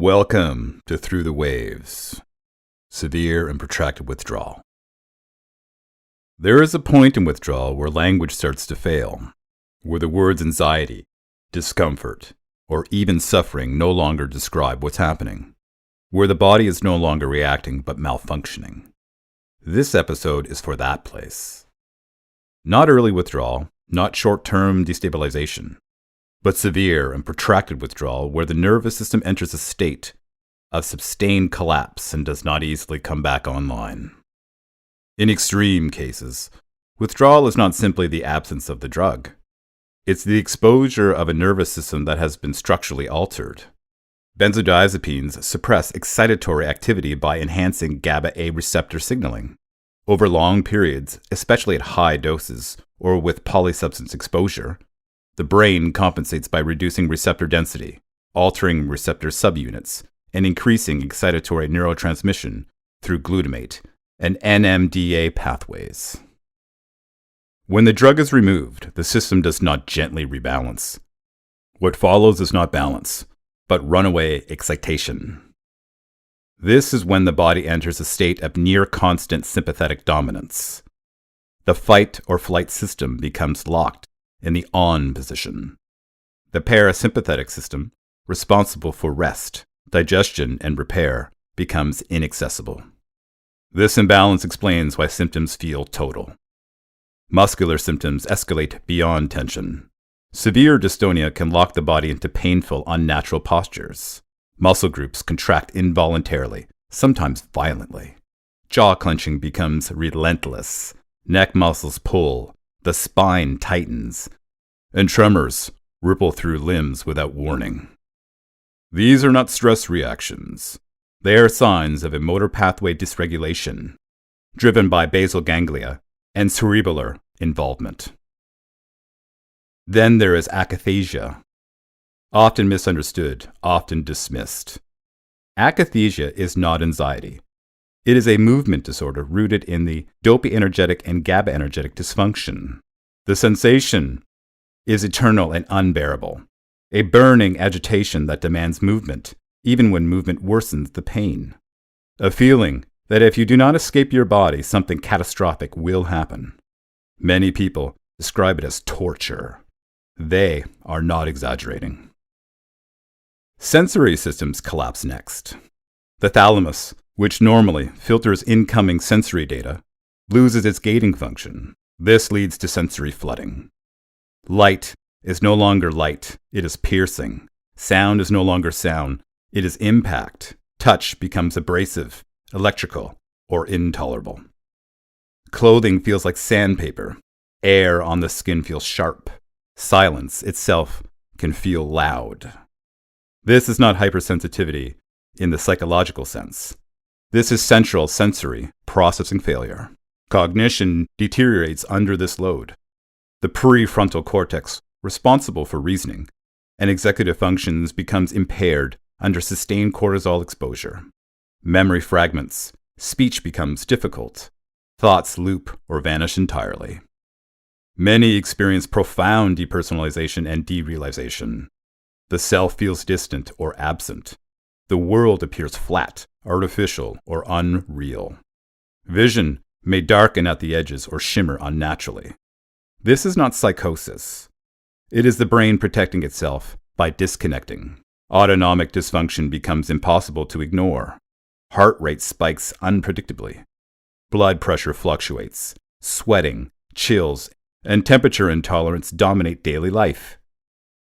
Welcome to Through the Waves, severe and protracted withdrawal. There is a point in withdrawal where language starts to fail, where the words anxiety, discomfort, or even suffering no longer describe what's happening, where the body is no longer reacting but malfunctioning. This episode is for that place. Not early withdrawal, not short-term destabilization, but severe and protracted withdrawal where the nervous system enters a state of sustained collapse and does not easily come back online. In extreme cases, withdrawal is not simply the absence of the drug. It's the exposure of a nervous system that has been structurally altered. Benzodiazepines suppress excitatory activity by enhancing GABA-A receptor signaling. Over long periods, especially at high doses or with polysubstance exposure, the brain compensates by reducing receptor density, altering receptor subunits, and increasing excitatory neurotransmission through glutamate and NMDA pathways. When the drug is removed, the system does not gently rebalance. What follows is not balance, but runaway excitation. This is when the body enters a state of near-constant sympathetic dominance. The fight or flight system becomes locked in the on position. The parasympathetic system, responsible for rest, digestion, and repair, becomes inaccessible. This imbalance explains why symptoms feel total. Muscular symptoms escalate beyond tension. Severe dystonia can lock the body into painful, unnatural postures. Muscle groups contract involuntarily, sometimes violently. Jaw clenching becomes relentless. Neck muscles pull. The spine tightens, and tremors ripple through limbs without warning. These are not stress reactions. They are signs of a motor pathway dysregulation, driven by basal ganglia and cerebellar involvement. Then there is akathisia, often misunderstood, often dismissed. Akathisia is not anxiety. It is a movement disorder rooted in the dopaminergic and GABAergic dysfunction. The sensation is eternal and unbearable, a burning agitation that demands movement, even when movement worsens the pain. A feeling that if you do not escape your body, something catastrophic will happen. Many people describe it as torture. They are not exaggerating. Sensory systems collapse next. The thalamus, which normally filters incoming sensory data, loses its gating function. This leads to sensory flooding. Light is no longer light, it is piercing. Sound is no longer sound, it is impact. Touch becomes abrasive, electrical, or intolerable. Clothing feels like sandpaper. Air on the skin feels sharp. Silence itself can feel loud. This is not hypersensitivity in the psychological sense. This is central sensory processing failure. Cognition deteriorates under this load. The prefrontal cortex, responsible for reasoning and executive functions, becomes impaired under sustained cortisol exposure. Memory fragments. Speech becomes difficult. Thoughts loop or vanish entirely. Many experience profound depersonalization and derealization. The self feels distant or absent. The world appears flat, artificial, or unreal. Vision may darken at the edges or shimmer unnaturally. This is not psychosis. It is the brain protecting itself by disconnecting. Autonomic dysfunction becomes impossible to ignore. Heart rate spikes unpredictably. Blood pressure fluctuates. Sweating, chills, and temperature intolerance dominate daily life.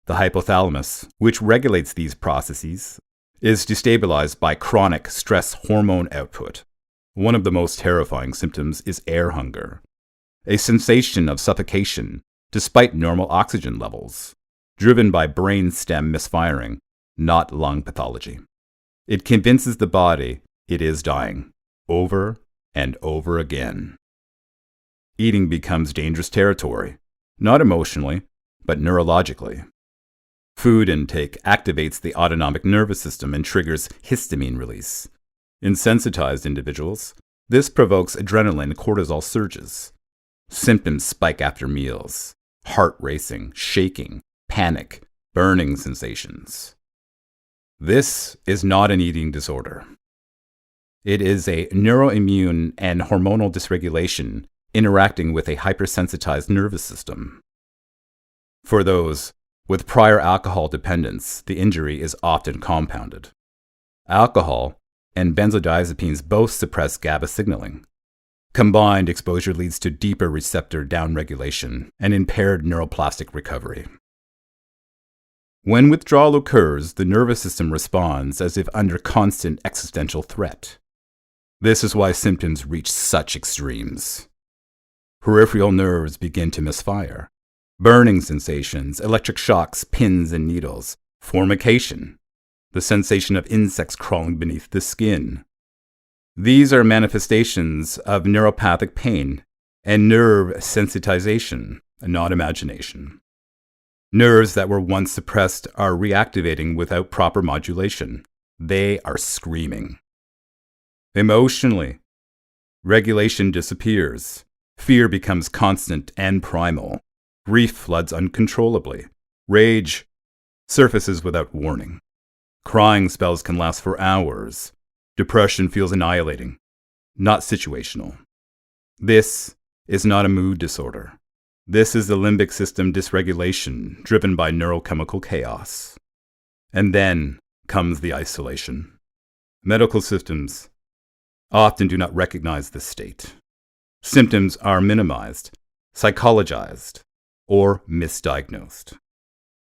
The hypothalamus, which regulates these processes, is destabilized by chronic stress hormone output. One of the most terrifying symptoms is air hunger, a sensation of suffocation despite normal oxygen levels, driven by brain stem misfiring, not lung pathology. It convinces the body it is dying, over and over again. Eating becomes dangerous territory, not emotionally, but neurologically. Food intake activates the autonomic nervous system and triggers histamine release. In sensitized individuals, this provokes adrenaline cortisol surges. Symptoms spike after meals: heart racing, shaking, panic, burning sensations. This is not an eating disorder. It is a neuroimmune and hormonal dysregulation interacting with a hypersensitized nervous system. For those with prior alcohol dependence, the injury is often compounded. Alcohol and benzodiazepines both suppress GABA signaling. Combined exposure leads to deeper receptor downregulation and impaired neuroplastic recovery. When withdrawal occurs, the nervous system responds as if under constant existential threat. This is why symptoms reach such extremes. Peripheral nerves begin to misfire. Burning sensations, electric shocks, pins and needles, formication, the sensation of insects crawling beneath the skin. These are manifestations of neuropathic pain and nerve sensitization, not imagination. Nerves that were once suppressed are reactivating without proper modulation. They are screaming. Emotionally, regulation disappears. Fear becomes constant and primal. Grief floods uncontrollably. Rage surfaces without warning. Crying spells can last for hours. Depression feels annihilating, not situational. This is not a mood disorder. This is the limbic system dysregulation driven by neurochemical chaos. And then comes the isolation. Medical systems often do not recognize this state. Symptoms are minimized, psychologized, or misdiagnosed.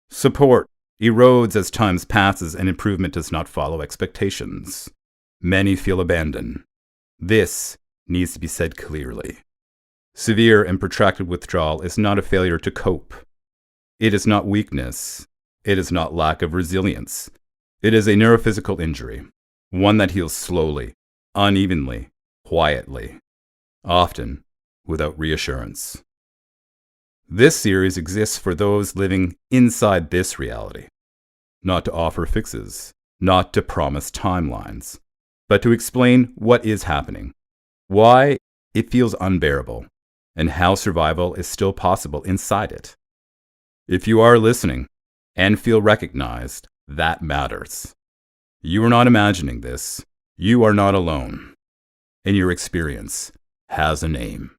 Support erodes as time passes and improvement does not follow expectations. Many feel abandoned. This needs to be said clearly. Severe and protracted withdrawal is not a failure to cope. It is not weakness. It is not lack of resilience. It is a neurophysical injury, one that heals slowly, unevenly, quietly, often without reassurance. This series exists for those living inside this reality, not to offer fixes, not to promise timelines, but to explain what is happening, why it feels unbearable, and how survival is still possible inside it. If you are listening and feel recognized, that matters. You are not imagining this. You are not alone. And your experience has a name.